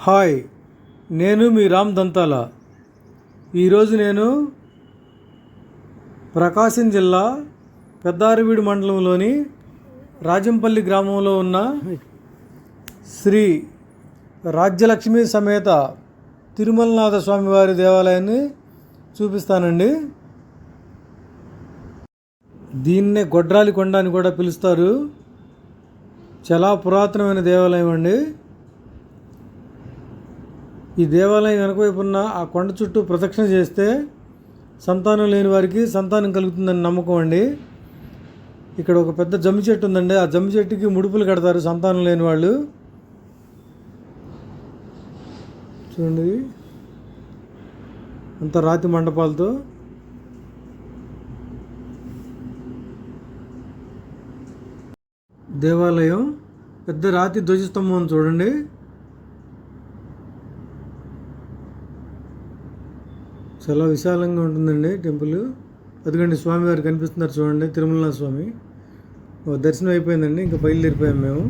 Hi, నేను మీ రామ్ దంతాల. ఈరోజు నేను ప్రకాశం జిల్లా పెద్దారవీడు మండలంలోని రాజంపల్లి గ్రామంలో ఉన్న శ్రీ రాజ్యలక్ష్మి సమేత తిరుమలనాథ స్వామివారి దేవాలయాన్ని చూపిస్తానండి. దీన్నే గొడ్రాలి కొండ అని కూడా పిలుస్తారు. చాలా పురాతనమైన దేవాలయం అండి. ఈ దేవాలయం వెనకవైపు ఉన్న ఆ కొండ చుట్టూ ప్రదక్షిణ చేస్తే సంతానం లేని వారికి సంతానం కలుగుతుందని నమ్మకం అండి. ఇక్కడ ఒక పెద్ద జమ్మి చెట్టు ఉందండి. ఆ జమ్మి చెట్టుకి ముడుపులు కడతారు సంతానం లేని వాళ్ళు. చూడండి, అంత రాతి మండపాలతో. దేవాలయం పెద్ద రాతి ధ్వజస్తంభం చూడండి. చాలా విశాలంగా ఉంటుందండి టెంపుల్. అదిగండి స్వామివారు కనిపిస్తున్నారు చూడండి, తిరుమలనాథ స్వామి. దర్శనం అయిపోయిందండి, ఇంకా బయలుదేరిపోయాం మేము.